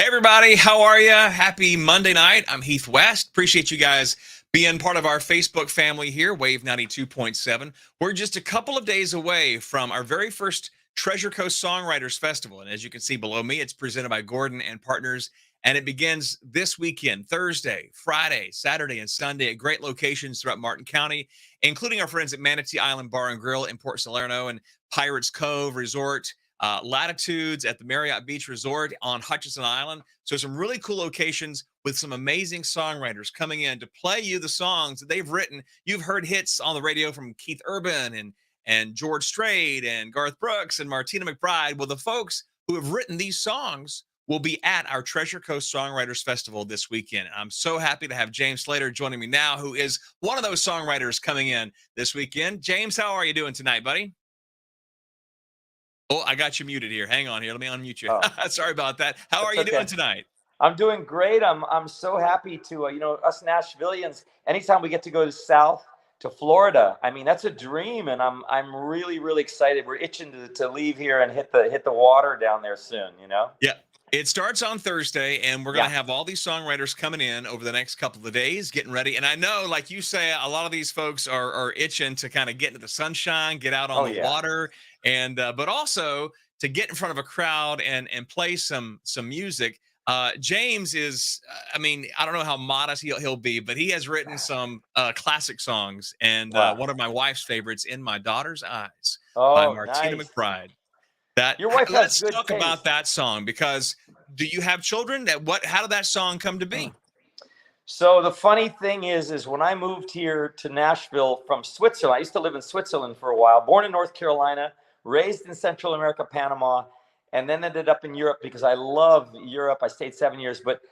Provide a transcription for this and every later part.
Hey everybody, how are you? Happy Monday night. I'm Heath West. Appreciate you guys being part of our Facebook family here, Wave 92.7. We're just a couple of days away from our very first Treasure Coast Songwriters Festival. And as you can see below me, it's presented by Gordon and Partners. And it begins this weekend, Thursday, Friday, Saturday, and Sunday at great locations throughout Martin County, including our friends at Manatee Island Bar and Grill in Port Salerno and Pirates Cove Resort, Latitudes at the Marriott Beach Resort on Hutchinson Island. So some really cool locations with some amazing songwriters coming in to play you the songs that they've written. You've heard hits on the radio from Keith Urban and George Strait and Garth Brooks and Martina McBride. Well, the folks who have written these songs will be at our Treasure Coast Songwriters Festival this weekend. I'm so happy to have James Slater joining me now, who is one of those songwriters coming in this weekend. James, how are you doing tonight, buddy? Oh, I got you muted here. Hang on here. Let me unmute you. Oh, Sorry about that. How are that's you okay. doing tonight? I'm doing great. I'm so happy to us Nashvillians. Anytime we get to go south to Florida, I mean that's a dream, and I'm really excited. We're itching to leave here and hit the water down there soon. Yeah. It starts on Thursday, and we're going to have all these songwriters coming in over the next couple of days, getting ready. And I know, like you say, a lot of these folks are itching to kind of get into the sunshine, get out on the water, and but also to get in front of a crowd and play some music. James is, I mean, I don't know how modest he'll be, but he has written some classic songs, and one of my wife's favorites, "In My Daughter's Eyes" by Martina McBride. Your wife Let's has good talk taste. about that song, because do you have children? How did that song come to be? So the funny thing is when I moved here to Nashville from Switzerland, I used to live in Switzerland for a while, born in North Carolina, raised in Central America, Panama, and then ended up in Europe because I love Europe. I stayed 7 years, but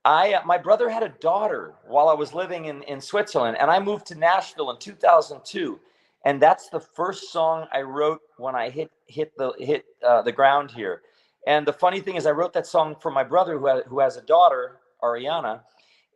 my brother had a daughter while I was living in Switzerland, and I moved to Nashville in 2002. And that's the first song I wrote when I hit the ground here. And the funny thing is, I wrote that song for my brother who has a daughter, Ariana.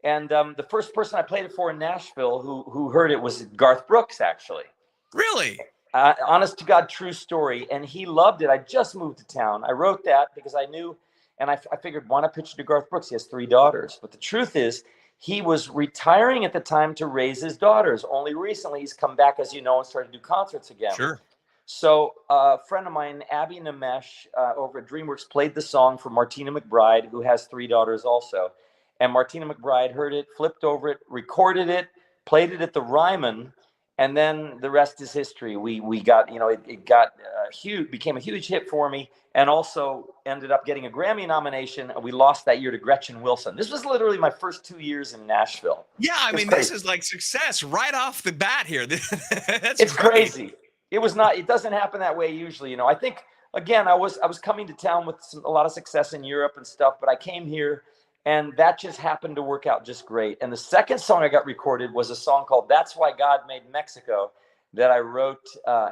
And the first person I played it for in Nashville who heard it was Garth Brooks, actually. Really? Honest to God, true story. And he loved it. I just moved to town. I wrote that because I knew, and I figured, why not pitch it to Garth Brooks? He has 3 daughters. But the truth is, he was retiring at the time to raise his daughters. Only recently he's come back, as you know, and started to do concerts again. Sure. So a friend of mine, Abby Namesh, over at DreamWorks, played the song for Martina McBride, who has 3 daughters also. And Martina McBride heard it, flipped over it, recorded it, played it at the Ryman, and then the rest is history. We got, it got huge, became a huge hit for me, and also ended up getting a Grammy nomination. We lost that year to Gretchen Wilson. This was literally my first 2 years in Nashville. Yeah, I mean, this is like success right off the bat here. It's crazy. It was not. It doesn't happen that way usually. I think, again, I was coming to town with a lot of success in Europe and stuff, but I came here, and that just happened to work out just great. And the second song I got recorded was a song called "That's Why God Made Mexico" that I wrote,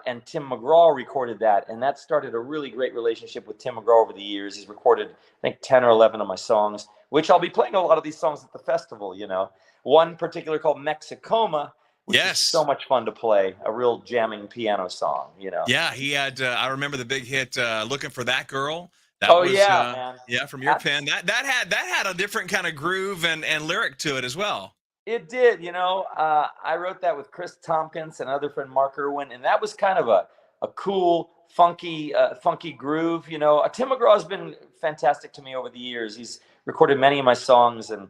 and Tim McGraw recorded that. And that started a really great relationship with Tim McGraw over the years. He's recorded, I think, 10 or 11 of my songs, which I'll be playing a lot of these songs at the festival, One particular called Mexicoma, which is so much fun to play, a real jamming piano song, Yeah, he had, I remember the big hit, "Looking for That Girl." That man. Yeah, from your pen. That had a different kind of groove and lyric to it as well. It did, I wrote that with Chris Tompkins and another friend, Mark Irwin, and that was kind of a cool, funky groove. Tim McGraw has been fantastic to me over the years. He's recorded many of my songs, and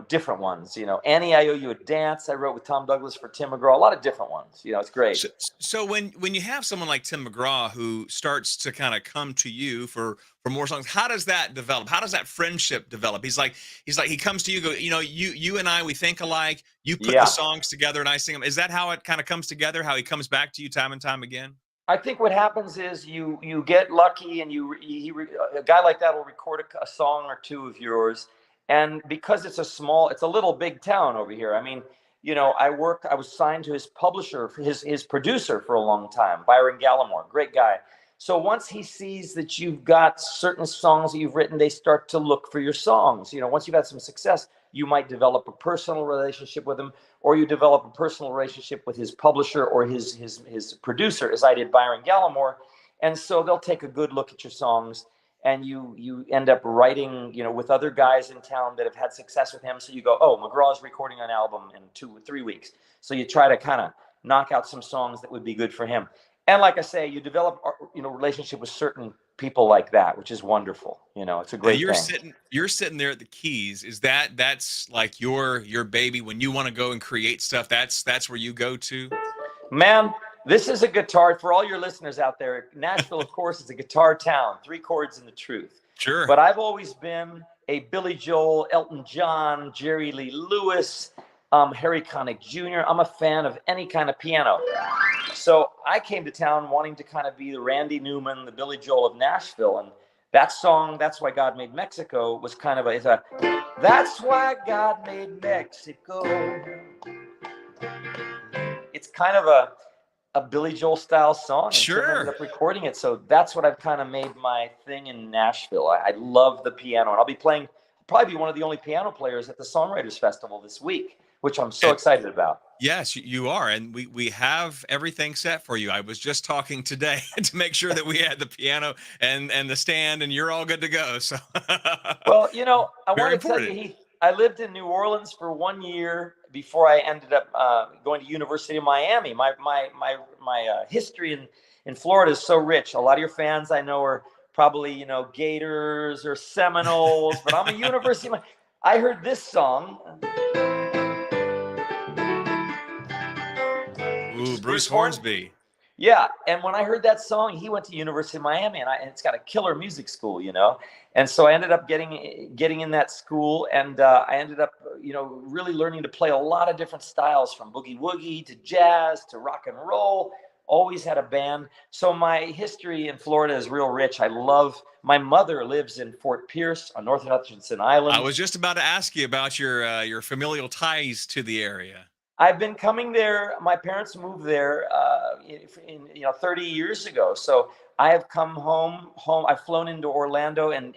different ones. Annie, I Owe You a Dance, I wrote with Tom Douglas for Tim McGraw. A lot of different ones. It's great. So when you have someone like Tim McGraw who starts to kind of come to you for more songs, how does that develop? How does that friendship develop? He's like he comes to you, you and I, we think alike. You put the songs together and I sing them. Is that how it kind of comes together? How he comes back to you time and time again? I think what happens is you get lucky, and a guy like that will record a song or two of yours. And because it's a little big town over here. I mean, I was signed to his publisher, his producer for a long time, Byron Gallimore, great guy. So once he sees that you've got certain songs that you've written, they start to look for your songs. Once you've had some success, you might develop a personal relationship with him, or you develop a personal relationship with his publisher or his producer, as I did, Byron Gallimore. And so they'll take a good look at your songs. and you end up writing, with other guys in town that have had success with him. So you go, oh, McGraw's recording an album in 2 or 3 weeks. So you try to kind of knock out some songs that would be good for him. And like I say, you develop, relationship with certain people like that, which is wonderful. It's a great thing. You're sitting there at the keys. That's like your baby when you want to go and create stuff? That's where you go to? Man, this is a guitar for all your listeners out there. Nashville, of course, is a guitar town, 3 chords and the truth. Sure. But I've always been a Billy Joel, Elton John, Jerry Lee Lewis, Harry Connick Jr. I'm a fan of any kind of piano. So I came to town wanting to kind of be the Randy Newman, the Billy Joel of Nashville. And that song, That's Why God Made Mexico, was kind of That's Why God Made Mexico. It's kind of a Billy Joel style song. Sure. I ended up recording it. So that's what I've kind of made my thing in Nashville. I love the piano, and I'll be playing, probably be one of the only piano players at the Songwriters Festival this week, which I'm so excited about. Yes, you are. And we have everything set for you. I was just talking today to make sure that we had the piano and the stand, and you're all good to go. So, well, I want to tell you, Heath, I lived in New Orleans for 1 year before I ended up going to University of Miami. My history in Florida is so rich. A lot of your fans I know are probably, Gators or Seminoles, but I'm a University. I heard this song. Ooh, Bruce Hornsby. Yeah, and when I heard that song, he went to University of Miami, and it's got a killer music school, And so I ended up getting in that school, and I ended up, really learning to play a lot of different styles, from boogie woogie to jazz to rock and roll. Always had a band. So my history in Florida is real rich. My mother lives in Fort Pierce on North Hutchinson Island. I was just about to ask you about your familial ties to the area. I've been coming there. My parents moved there, 30 years ago. So I have come home. I've flown into Orlando and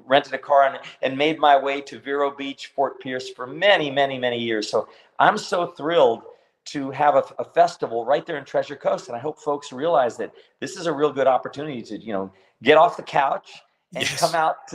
rented a car and made my way to Vero Beach, Fort Pierce for many, many, many years. So I'm so thrilled to have a festival right there in Treasure Coast. And I hope folks realize that this is a real good opportunity to, get off the couch and come out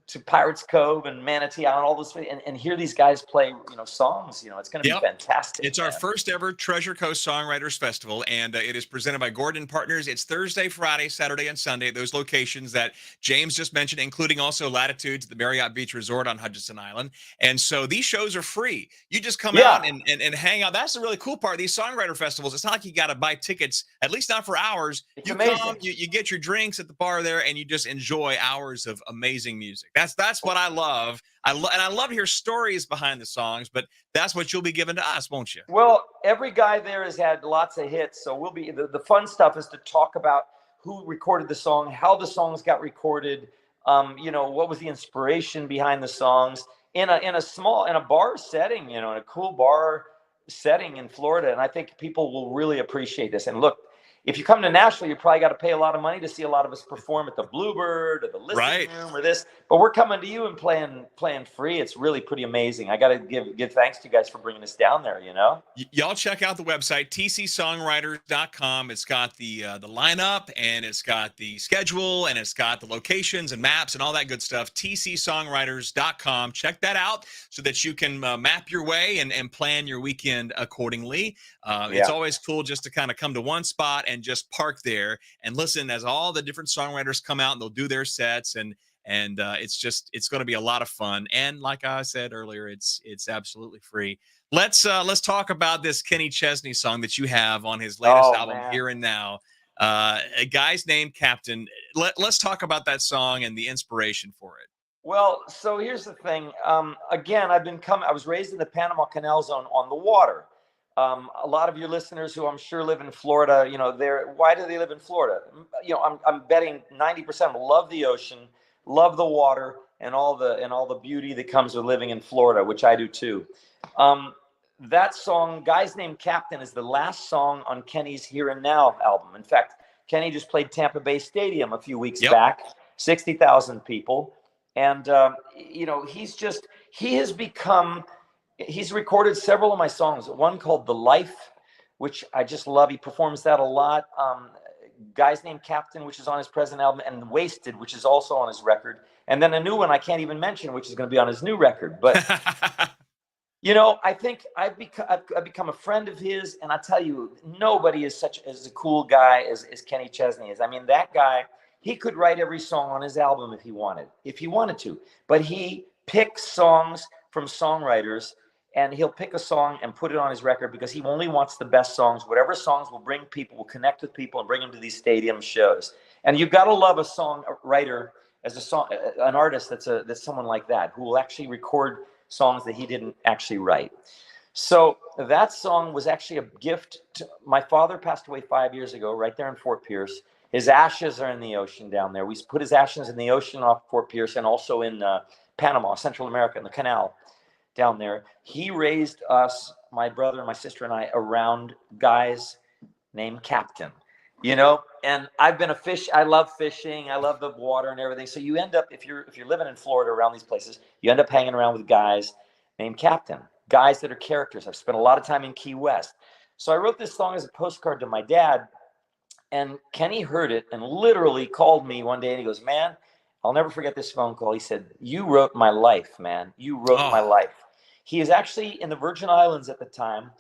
to Pirates Cove and Manatee Island, all this, and hear these guys play, songs. It's going to be fantastic. It's our first ever Treasure Coast Songwriters Festival, and it is presented by Gordon Partners. It's Thursday, Friday, Saturday, and Sunday at those locations that James just mentioned, including also Latitudes, the Marriott Beach Resort on Hutchinson Island. And so these shows are free. You just come out and hang out. That's the really cool part of these songwriter festivals. It's not like you got to buy tickets, at least not for hours. It's amazing. Come, you get your drinks at the bar there, and you just enjoy hours of amazing music. That's what I love. And I love to hear stories behind the songs, but that's what you'll be giving to us, won't you? Well, every guy there has had lots of hits. So we'll be, the fun stuff is to talk about who recorded the song, how the songs got recorded, what was the inspiration behind the songs in a bar setting, in a cool bar setting in Florida. And I think people will really appreciate this. And look, if you come to Nashville, you probably got to pay a lot of money to see a lot of us perform at the Bluebird or the listening room or this. But we're coming to you and playing free. It's really pretty amazing. I got to give thanks to you guys for bringing us down there. Y'all check out the website tcsongwriters.com. It's got the lineup, and it's got the schedule, and it's got the locations and maps and all that good stuff. tcsongwriters.com. Check that out so that you can map your way and plan your weekend accordingly. It's always cool just to kind of come to one spot and just park there and listen as all the different songwriters come out and they'll do their sets, and it's going to be a lot of fun. And like I said earlier, it's absolutely free. Let's talk about this Kenny Chesney song that you have on his latest album, Here and Now. A guy's named Captain. Let's talk about that song and the inspiration for it. Well, so here's the thing. Again, I was raised in the Panama Canal Zone on the water. A lot of your listeners who I'm sure live in Florida, why do they live in Florida? I'm betting 90% of them love the ocean, love the water, and all the beauty that comes with living in Florida, which I do too. That song, Guy's Named Captain, is the last song on Kenny's Here and Now album. In fact, Kenny just played Tampa Bay Stadium a few weeks back, 60,000 people. And, he's recorded several of my songs, one called The Life, which I just love. He performs that a lot. Guys Named Captain, which is on his present album, and Wasted, which is also on his record. And then a new one I can't even mention, which is going to be on his new record. But I think I've become a friend of his, and I tell you, nobody is such as a cool guy as Kenny Chesney is. I mean, that guy, he could write every song on his album if he wanted to, but he picks songs from songwriters, and he'll pick a song and put it on his record because he only wants the best songs. Whatever songs will bring people, will connect with people, and bring them to these stadium shows. And you've got to love a songwriter as an artist that's someone like that, who will actually record songs that he didn't actually write. So that song was actually a gift. My father passed away 5 years ago, right there in Fort Pierce. His ashes are in the ocean down there. We put his ashes in the ocean off Fort Pierce, and also in Panama, Central America, in the canal down there. He raised us, my brother and my sister and I, around guys named Captain. And I've been I love fishing. I love the water and everything. So you end up, if you're living in Florida around these places, you end up hanging around with guys named Captain, guys that are characters. I've spent a lot of time in Key West. So I wrote this song as a postcard to my dad, and Kenny heard it and literally called me one day, and he goes, "Man, I'll never forget this phone call." He said, "You wrote my life, man. You wrote my life." He is actually in the Virgin Islands at the time,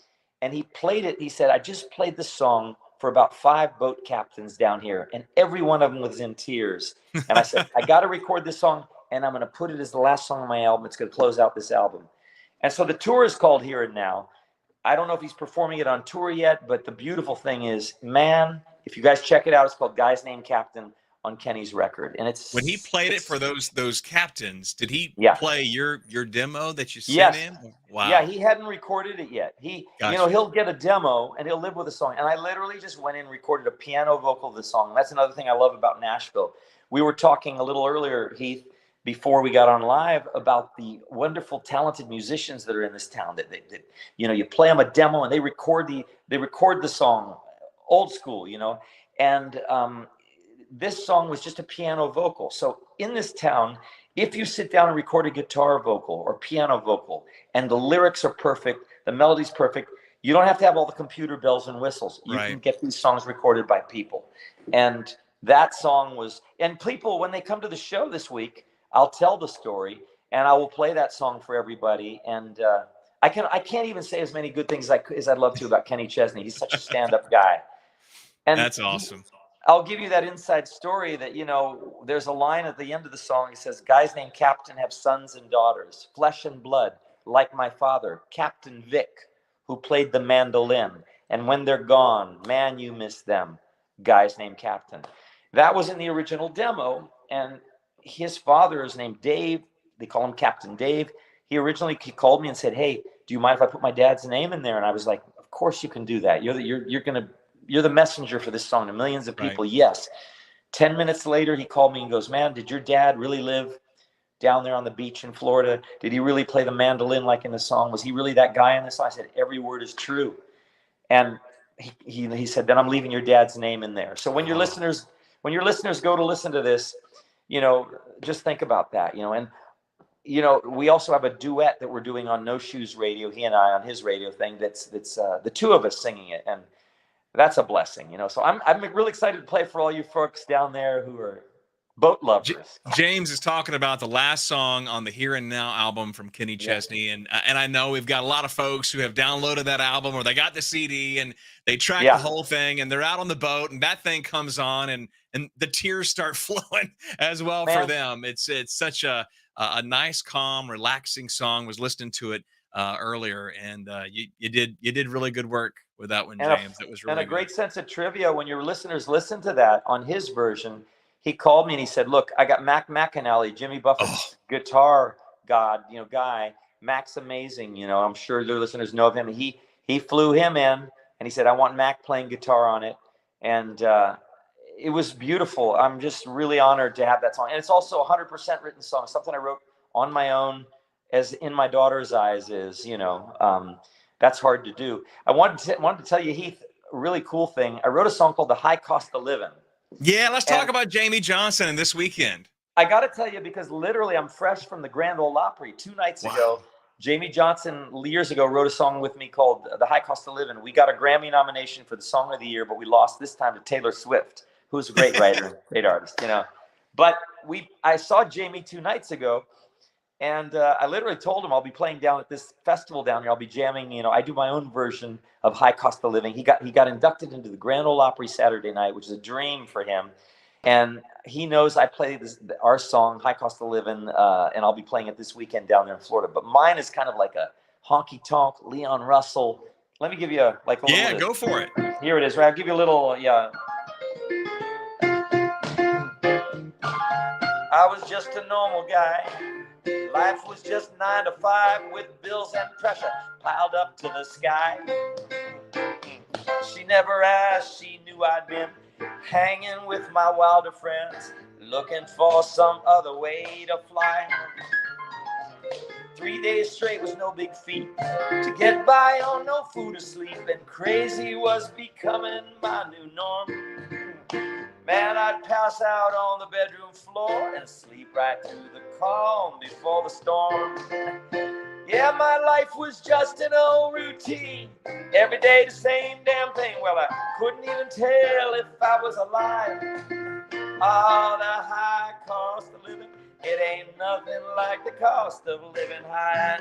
and he played it. He said, "I just played this song for about 5 boat captains down here, and every one of them was in tears." And I said, "I got to record this song, and I'm going to put it as the last song on my album. It's going to close out this album." And so the tour is called Here and Now. I don't know if he's performing it on tour yet, but the beautiful thing is, man, if you guys check it out, it's called Guys Named Captain on Kenny's record. And it's when he played it for those captains, did he play your demo that you sent him? Wow. Yeah, he hadn't recorded it yet. He'll get a demo and he'll live with a song. And I literally just went in and recorded a piano vocal of the song. That's another thing I love about Nashville. We were talking a little earlier, Heath, before we got on live, about the wonderful, talented musicians that are in this town. That you play them a demo and they record the song, old school, and this song was just a piano vocal. So in this town, if you sit down and record a guitar vocal or piano vocal, and the lyrics are perfect, the melody's perfect, you don't have to have all the computer bells and whistles. You can get these songs recorded by people. And that song was, and people, when they come to the show this week, I'll tell the story and I will play that song for everybody. And I can't even say as many good things as I'd love to about Kenny Chesney. He's such a stand-up guy. And that's awesome. I'll give you that inside story that, there's a line at the end of the song. He says, "Guys named Captain have sons and daughters, flesh and blood, like my father, Captain Vic, who played the mandolin. And when they're gone, man, you miss them. Guys named Captain." That was in the original demo. And his father is named Dave. They call him Captain Dave. He called me and said, "Hey, do you mind if I put my dad's name in there?" And I was like, "Of course you can do that. You're the messenger for this song to millions of people." Yes. 10 minutes later, he called me and goes, "Man, did your dad really live down there on the beach in Florida? Did he really play the mandolin like in the song? Was he really that guy in the song?" I said, "Every word is true." And he said, "Then I'm leaving your dad's name in there." So when your listeners go to listen to this, just think about that, and we also have a duet that we're doing on No Shoes Radio, he and I, on his radio thing. That's the two of us singing it, and that's a blessing, So I'm really excited to play for all you folks down there who are boat lovers. James is talking about the last song on the Here and Now album from Kenny Chesney, and I know we've got a lot of folks who have downloaded that album, or they got the CD and they track the whole thing, and they're out on the boat, and that thing comes on, and the tears start flowing as well for them. It's such a nice, calm, relaxing song. Was listening to it earlier, and you did really good work with that one, James. That was really and a great sense of trivia. When your listeners listen to that on his version, he called me and he said, "Look, I got Mac McAnally, Jimmy Buffett's guitar guy. Mac's amazing. I'm sure your listeners know of him. He flew him in and he said, 'I want Mac playing guitar on it.'" And it was beautiful. I'm just really honored to have that song. And it's also a 100% written song, something I wrote on my own, as In My Daughter's Eyes is, that's hard to do. I wanted to tell you, Heath, a really cool thing. I wrote a song called The High Cost of Living. Yeah, let's talk about Jamie Johnson and this weekend. I got to tell you, because literally I'm fresh from the Grand Ole Opry 2 nights ago. Jamie Johnson years ago wrote a song with me called "The High Cost of Living." We got a Grammy nomination for the Song of the Year, but we lost this time to Taylor Swift, who's a great writer, great artist, you know. But I saw Jamie 2 nights ago, and I literally told him I'll be playing down at this festival down here. I'll be jamming. You know, I do my own version of High Cost of Living. He got inducted into the Grand Ole Opry Saturday night, which is a dream for him. And he knows I play our song, High Cost of Living, and I'll be playing it this weekend down there in Florida. But mine is kind of like a honky-tonk, Leon Russell. Let me give you a little. Yeah, go for it. Here it is, right? I'll give you a little, yeah. I was just a normal guy. Life was just 9 to 5 with bills and pressure piled up to the sky. She never asked, she knew I'd been hanging with my wilder friends, looking for some other way to fly. 3 days straight was no big feat to get by on no food or sleep, and crazy was becoming my new norm. Man, I'd pass out on the bedroom floor and sleep right through the calm before the storm. Yeah, my life was just an old routine. Every day the same damn thing. Well, I couldn't even tell if I was alive. Oh, the high cost of living. It ain't nothing like the cost of living high.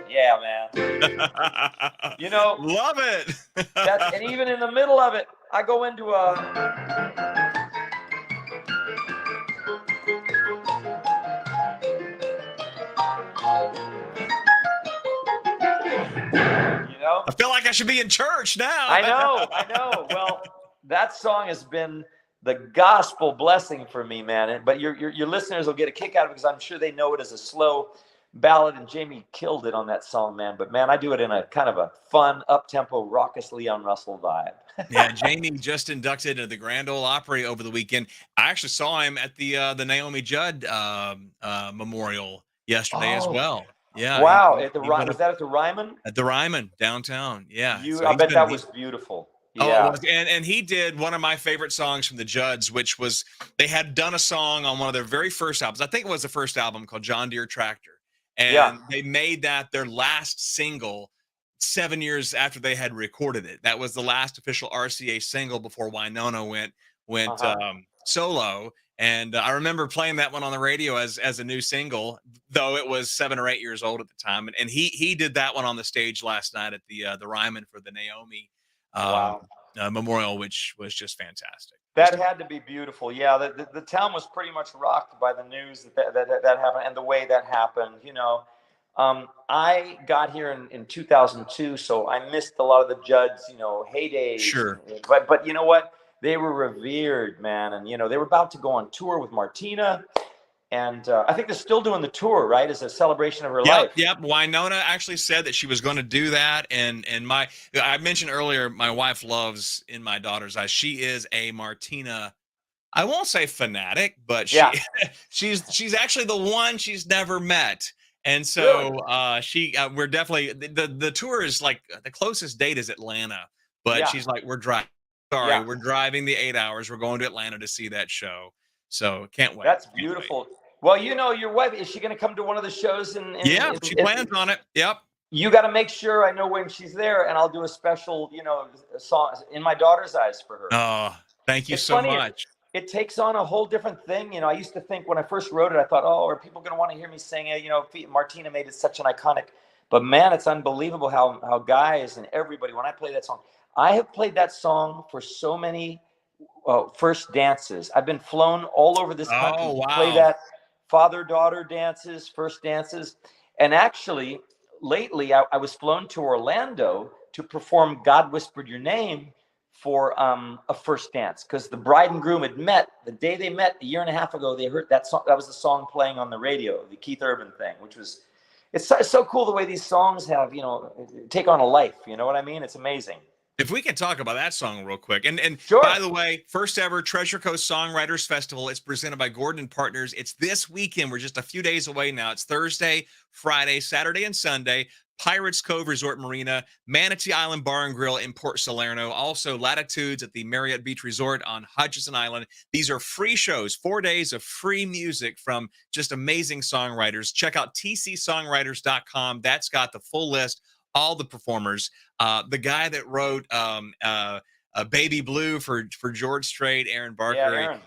Yeah, man. You know, love it. And even in the middle of it, I go into a. You know, I feel like I should be in church now. I know. Well, that song has been the gospel blessing for me, man. But your listeners will get a kick out of it because I'm sure they know it as a slow ballad, and Jamie killed it on that song, man. But man, I do it in a kind of a fun, up-tempo, raucous Leon Russell vibe. Yeah, Jamie just inducted into the Grand Ole Opry over the weekend. I actually saw him at the Naomi Judd memorial yesterday as well. Yeah. Wow. Was that at the Ryman? At the Ryman downtown. Yeah. So I bet that was beautiful. Yeah. Oh, it was. And he did one of my favorite songs from the Judds, which was they had done a song on one of their very first albums. I think it was the first album called John Deere Tractor. And they made that their last single 7 years after they had recorded it. That was the last official RCA single before Winona went solo. And I remember playing that one on the radio as a new single, though it was 7 or 8 years old at the time. And he did that one on the stage last night at the Ryman for the Naomi memorial, which was just fantastic. That had to be beautiful. Yeah, the town was pretty much rocked by the news that happened and the way that happened. You know, I got here in 2002, so I missed a lot of the Judds, you know, heydays. Sure. But you know what? They were revered, man. And, you know, they were about to go on tour with Martina. And I think they're still doing the tour, right? As a celebration of her life. Yep. Winona actually said that she was going to do that. And I mentioned earlier, my wife loves In My Daughter's Eyes. She is a Martina, I won't say fanatic, but she's actually the one she's never met. And so we're definitely, the tour is like, the closest date is Atlanta, but she's like, we're driving the 8 hours. We're going to Atlanta to see that show. So can't wait. That's beautiful. Well, you know, your wife, is she going to come to one of the shows? She plans on it. Yep. You got to make sure I know when she's there, and I'll do a special, you know, song In My Daughter's Eyes for her. Oh, thank you so much. It takes on a whole different thing. You know, I used to think when I first wrote it, I thought, oh, are people going to want to hear me sing it? You know, Martina made it such an iconic. But man, it's unbelievable how guys and everybody, when I play that song, I have played that song for so many first dances. I've been flown all over this country to play that father-daughter dances, first dances. And actually, lately, I was flown to Orlando to perform God Whispered Your Name for a first dance, because the bride and groom had met the day they met a year and a half ago. They heard that song. That was the song playing on the radio, the Keith Urban thing, which was, it's so cool the way these songs have, you know, take on a life. You know what I mean? It's amazing. If we can talk about that song real quick. And sure. By the way, first ever Treasure Coast Songwriters Festival. It's presented by Gordon and Partners. It's this weekend. We're just a few days away now. It's Thursday, Friday, Saturday, and Sunday. Pirates Cove Resort Marina, Manatee Island Bar and Grill in Port Salerno, also Latitudes at the Marriott Beach Resort on Hutchinson Island. These are free shows, 4 days of free music from just amazing songwriters. Check out tcsongwriters.com. That's got the full list, all the performers. The guy that wrote Baby Blue for George Strait, Aaron Yeah, Barker. Aaron.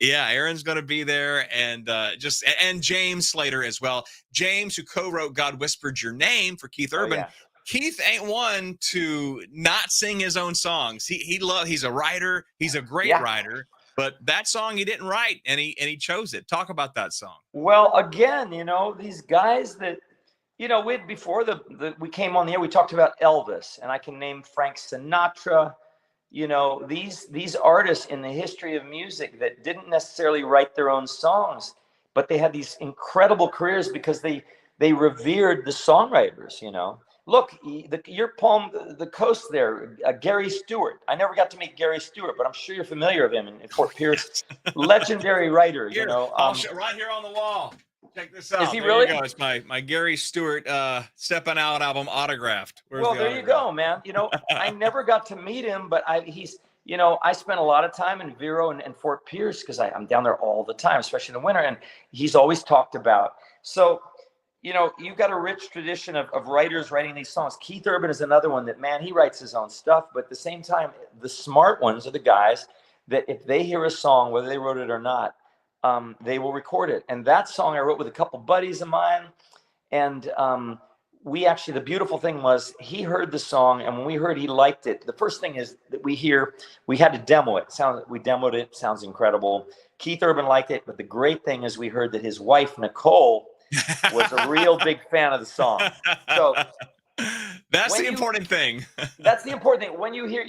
Yeah, Aaron's going to be there, and and James Slater as well. James, who co-wrote "God Whispered Your Name" for Keith Urban. Yeah. Keith ain't one to not sing his own songs. He's a writer. He's a great writer. But that song he didn't write, and he chose it. Talk about that song. Well, again, these guys that before we came on the air, we talked about Elvis, and I can name Frank Sinatra. These artists in the history of music that didn't necessarily write their own songs, but they had these incredible careers because they revered the songwriters. Look, your poem, The Coast there, Gary Stewart. I never got to meet Gary Stewart, but I'm sure you're familiar with him in Fort Pierce. Legendary writer, here, right here on the wall. Check this out. Is he really? You go. It's my Gary Stewart Stepping Out album autographed. There you go, man. I never got to meet him, but I spent a lot of time in Vero and Fort Pierce because I'm down there all the time, especially in the winter, and he's always talked about. So, you've got a rich tradition of writers writing these songs. Keith Urban is another one that, man, he writes his own stuff, but at the same time, the smart ones are the guys that if they hear a song, whether they wrote it or not, they will record it. And that song I wrote with a couple buddies of mine. And the beautiful thing was he heard the song, and when we heard he liked it, the first thing is that we had to demo it. We demoed it. Sounds incredible. Keith Urban liked it. But the great thing is we heard that his wife, Nicole, was a real big fan of the song. So that's the important thing. That's the important thing. When you hear,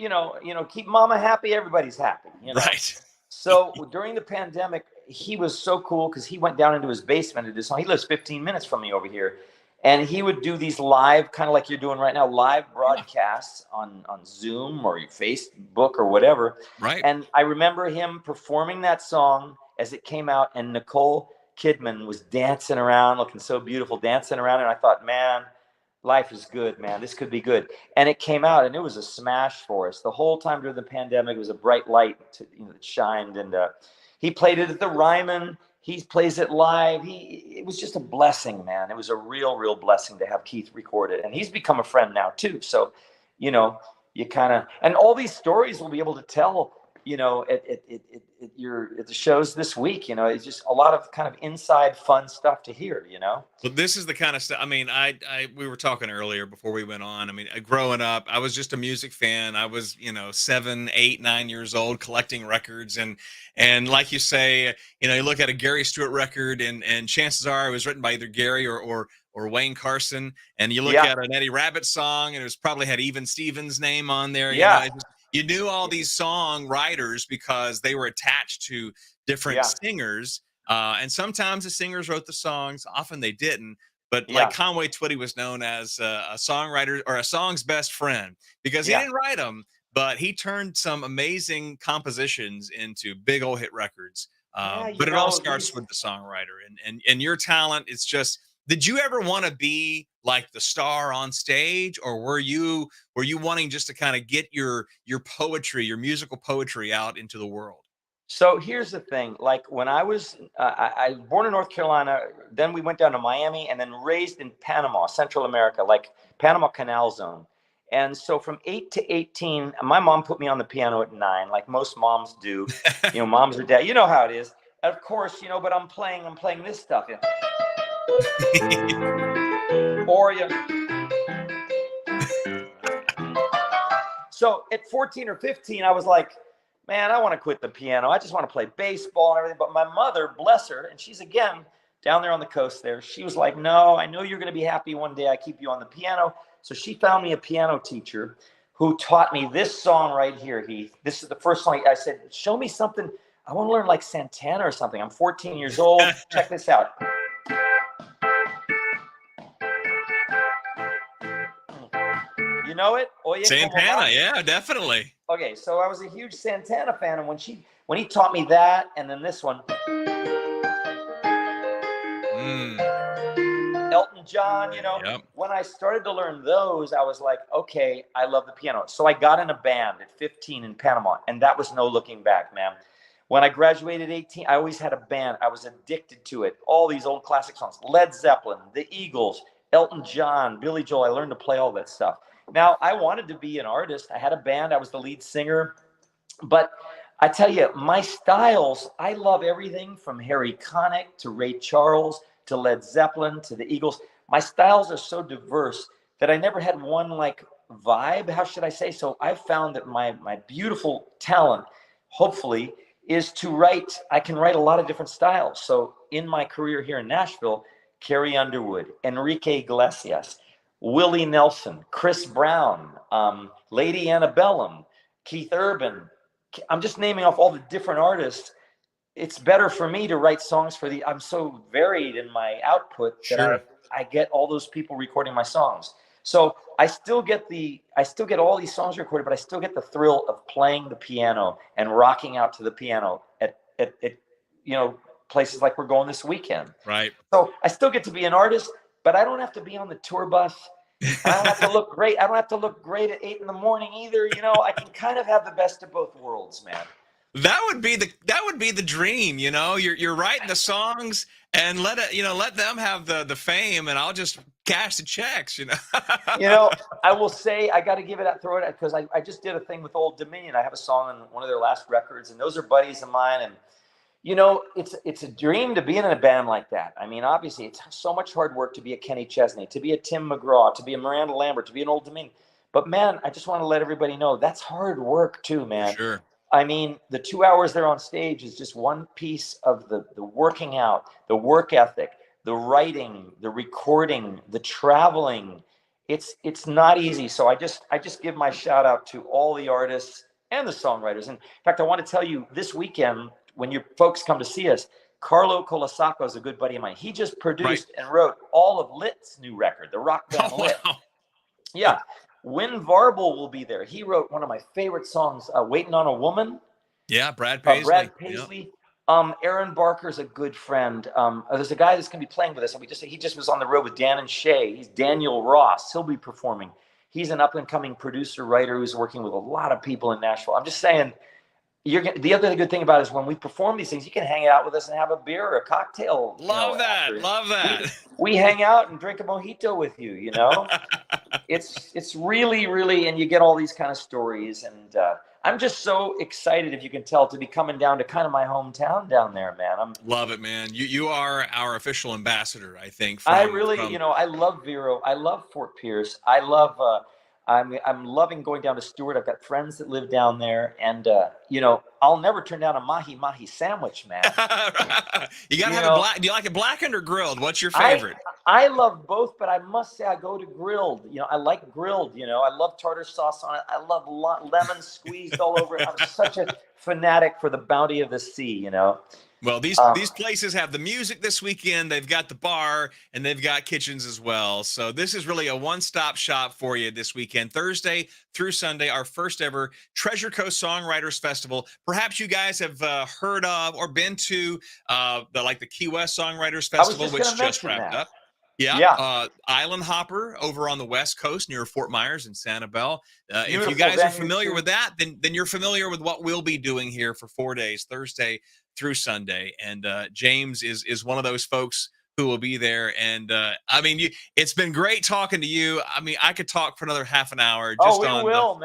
keep mama happy, everybody's happy. Right. So during the pandemic, he was so cool because he went down into his basement to do song. He lives 15 minutes from me over here. And he would do these live, kind of like you're doing right now, live broadcasts on Zoom or Facebook or whatever. Right. And I remember him performing that song as it came out, and Nicole Kidman was dancing around, looking so beautiful, dancing around. And I thought, man, life is good, man. This could be good. And it came out, and it was a smash for us. The whole time during the pandemic, it was a bright light that shined. And he played it at the Ryman. He plays it live. It was just a blessing, man. It was a real, real blessing to have Keith record it. And he's become a friend now, too. So, you kind of, and all these stories we'll be able to tell, at the shows this week. It's just a lot of kind of inside fun stuff to hear. Well, this is the kind of stuff. I mean, we were talking earlier before we went on. I mean, growing up, I was just a music fan. I was 7, 8, 9 years old collecting records, and like you say, you look at a Gary Stewart record, and chances are it was written by either Gary or Wayne Carson, and you look at an Eddie Rabbitt song, and it was probably had Even Stevens' name on there. You knew all these songwriters because they were attached to different singers. And sometimes the singers wrote the songs. Often they didn't. But like Conway Twitty was known as a songwriter or a song's best friend because he didn't write them, but he turned some amazing compositions into big old hit records. But it all starts with the songwriter and your talent. It's just, did you ever want to be like the star on stage, or were you wanting just to kind of get your poetry, your musical poetry out into the world? So here's the thing. Like when I was born in North Carolina, then we went down to Miami, and then raised in Panama, Central America, like Panama Canal Zone. And so from 8 to 18, my mom put me on the piano at 9, like most moms do. Moms or dad, you know how it is. And of course, but I'm playing this stuff. Or So at 14 or 15, I was like, man, I want to quit the piano. I just want to play baseball and everything. But my mother, bless her, and she's again down there on the coast there, she was like, no, I know you're going to be happy one day. I keep you on the piano. So she found me a piano teacher who taught me this song right here, Heath. This is the first song. I said, show me something. I want to learn like Santana or something. I'm 14 years old. Check this out. You know it? Oye, Santana, yeah, definitely. Okay, so I was a huge Santana fan, and when he taught me that, and then this one, Elton Elton John, Yep. When I started to learn those, I was like, okay, I love the piano. So I got in a band at 15 in Panama, and that was no looking back, man. When I graduated at 18, I always had a band. I was addicted to it. All these old classic songs, Led Zeppelin, the Eagles, Elton John, Billy Joel. I learned to play all that stuff. Now, I wanted to be an artist. I had a band. I was the lead singer. But I tell you, my styles, I love everything from Harry Connick to Ray Charles to Led Zeppelin to the Eagles. My styles are so diverse that I never had one like vibe. How should I say? So I've found that my beautiful talent, hopefully, is to write. I can write a lot of different styles. So in my career here in Nashville, Carrie Underwood, Enrique Iglesias, Willie Nelson, Chris Brown, Lady Antebellum, Keith Urban. I'm just naming off all the different artists. It's better for me to write songs I'm so varied in my output that I get all those people recording my songs. So I still get all these songs recorded, but I still get the thrill of playing the piano and rocking out to the piano at places like we're going this weekend. Right. So I still get to be an artist, but I don't have to be on the tour bus. I don't have to look great. I don't have to look great at 8 a.m. either. I can kind of have the best of both worlds, man. That would be the dream, You're writing the songs and let them have the fame, and I'll just cash the checks, I will say I got to throw it because I just did a thing with Old Dominion. I have a song on one of their last records, and those are buddies of mine, and it's a dream to be in a band like that. I mean, obviously, it's so much hard work to be a Kenny Chesney, to be a Tim McGraw, to be a Miranda Lambert, to be an Old Dominion. But man, I just want to let everybody know that's hard work too, man. Sure. I mean, the 2 hours they're on stage is just one piece of the working out, the work ethic, the writing, the recording, the traveling. It's not easy. So I just give my shout out to all the artists and the songwriters. And in fact, I want to tell you this weekend, when your folks come to see us, Carlo Colasaco is a good buddy of mine. He just produced and wrote all of Lit's new record, the rock band Lit. Wow. Yeah. Win Varble will be there. He wrote one of my favorite songs, Waiting on a Woman. Yeah, Brad Paisley. Brad Paisley. Yep. Aaron Barker's a good friend. There's a guy that's going to be playing with us. He just was on the road with Dan and Shay. He's Daniel Ross. He'll be performing. He's an up-and-coming producer, writer who's working with a lot of people in Nashville. I'm just saying, the other good thing about it is when we perform these things, you can hang out with us and have a beer or a cocktail. Love that. We hang out and drink a mojito with you, It's really, really, and you get all these kind of stories. And I'm just so excited, if you can tell, to be coming down to kind of my hometown down there, man. Love it, man. You are our official ambassador, I think. I love Vero. I love Fort Pierce. I love I'm loving going down to Stewart. I've got friends that live down there, and I'll never turn down a mahi sandwich, man. You gotta have it black. Do you like it blackened or grilled? What's your favorite? I love both, but I must say I go to grilled. I like grilled. I love tartar sauce on it. I love lemon squeezed all over it. I'm such a fanatic for the bounty of the sea. Well, these places have the music this weekend. They've got the bar, and they've got kitchens as well. So this is really a one-stop shop for you this weekend, Thursday through Sunday, our first ever Treasure Coast Songwriters Festival. Perhaps you guys have heard of or been to the Key West Songwriters Festival, which just wrapped up. Yeah. Island Hopper over on the West Coast near Fort Myers and Sanibel. If you guys are familiar with that, then you're familiar with what we'll be doing here for 4 days, Thursday through Sunday. And James is one of those folks who will be there. And it's been great talking to you. I mean, I could talk for another half an hour. Man. We'll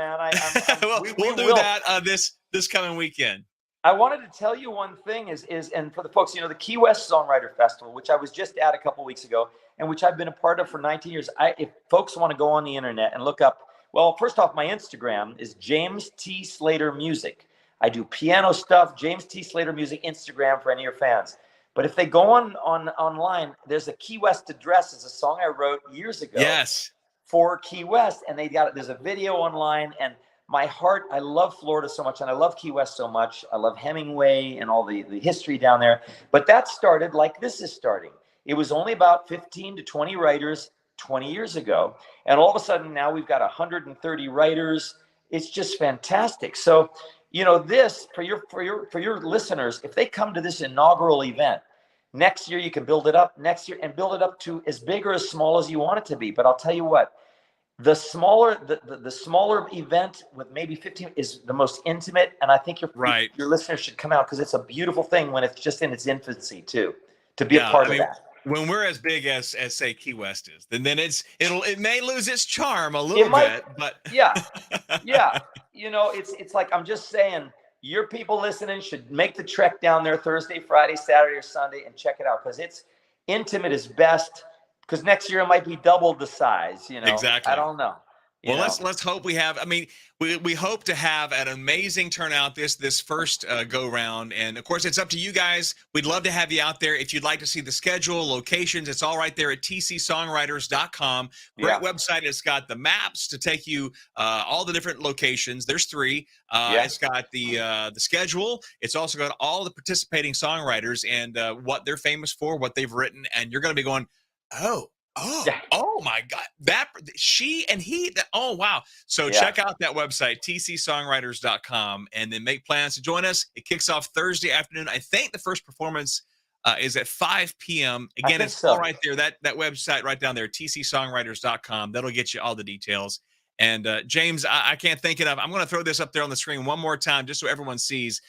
do that this coming weekend. I wanted to tell you one thing and for the folks, the Key West Songwriter Festival, which I was just at a couple weeks ago, and which I've been a part of for 19 years. If folks want to go on the internet and look up, well, first off, my Instagram is James T. Slater Music. I do piano stuff, James T. Slater Music, Instagram for any of your fans. But if they go online, there's a Key West address. It's a song I wrote years ago. Yes. For Key West, and there's a video online, and my heart, I love Florida so much, and I love Key West so much. I love Hemingway and all the history down there. But that started like this is starting. It was only about 15 to 20 writers 20 years ago. And all of a sudden now we've got 130 writers. It's just fantastic. So, this for your listeners, if they come to this inaugural event, Next year, you can build it up next year and build it up to as big or as small as you want it to be. But I'll tell you what, the smaller event with maybe 15 is the most intimate, and I think your listeners should come out, because it's a beautiful thing when it's just in its infancy too, to be a part of that. When we're as big as say Key West is, then it may lose its charm a little bit, but yeah. You know, it's like, I'm just saying, your people listening should make the trek down there Thursday, Friday, Saturday, or Sunday and check it out, because it's intimate is best. Because next year it might be double the size, you know. Exactly. I don't know. Well, let's hope we have. I mean, we hope to have an amazing turnout this first go round, and of course it's up to you guys. We'd love to have you out there. If you'd like to see the schedule, locations, it's all right there at tcsongwriters.com. Great website. It's got the maps to take you all the different locations. There's 3. It's got the schedule. It's also got all the participating songwriters and what they're famous for, what they've written, and you're going to be going, oh my God, that she and he, oh wow. So check out that website, tcsongwriters.com, and then make plans to join us. It kicks off Thursday afternoon. I think the first performance is at 5 p.m. Again, it's all right there. That website right down there, tcsongwriters.com. That'll get you all the details. And James, I can't think enough. I'm going to throw this up there on the screen one more time just so everyone sees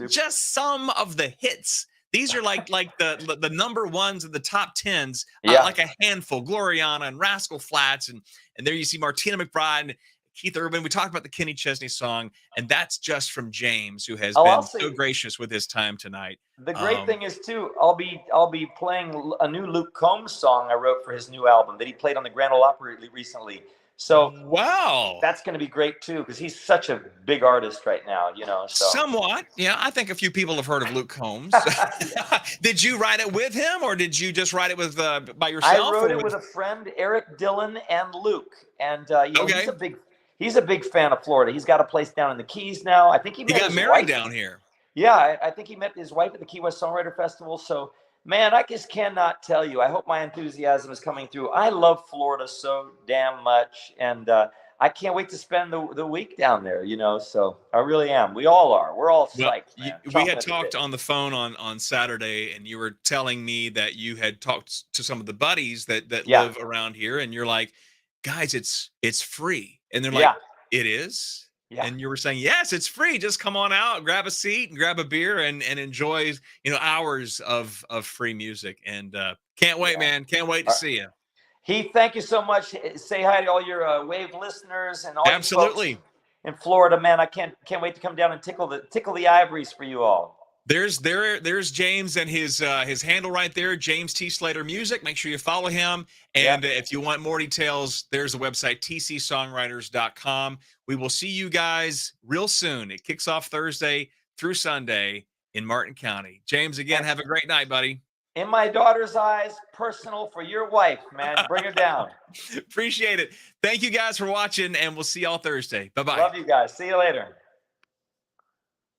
just some of the hits. These are like the number ones and the top 10s, like a handful. Gloriana and Rascal Flatts, and there you see Martina McBride and Keith Urban. We talked about the Kenny Chesney song, and that's just from James, who has been so gracious with his time tonight. The great thing is too, I'll be playing a new Luke Combs song I wrote for his new album that he played on the Grand Ole Opry recently. So wow, that's going to be great too, because he's such a big artist right now, you know. So. Somewhat, yeah. I think a few people have heard of Luke Combs. Did you write it with him, or did you just write it with by yourself? I wrote it with a friend, Eric Dillon, and Luke. And you know, he's a big fan of Florida. He's got a place down in the Keys now. I think he got married down here. Yeah, I think he met his wife at the Key West Songwriter Festival. So. Man, I just cannot tell you. I hope my enthusiasm is coming through. I love Florida so damn much, and I can't wait to spend the week down there, you know, so I really am. We all are. We're all psyched, man. We had talked on the phone on Saturday, and you were telling me that you had talked to some of the buddies that live around here, and you're like, guys, it's free. And they're like, it is? Yeah. And you were saying, yes, it's free. Just come on out, grab a seat and grab a beer and enjoy, you know, hours of free music. And can't wait, man. Can't wait to see you. Heath, thank you so much. Say hi to all your Wave listeners and all absolutely you folks in Florida, man. I can't wait to come down and tickle the ivories for you all. There's James and his handle right there, James T. Slater Music. Make sure you follow him. And if you want more details, there's the website, tcsongwriters.com. We will see you guys real soon. It kicks off Thursday through Sunday in Martin County. James, again, have a great night, buddy. In my daughter's eyes, personal for your wife, man. Bring her down. Appreciate it. Thank you guys for watching, and we'll see y'all Thursday. Bye-bye. Love you guys. See you later.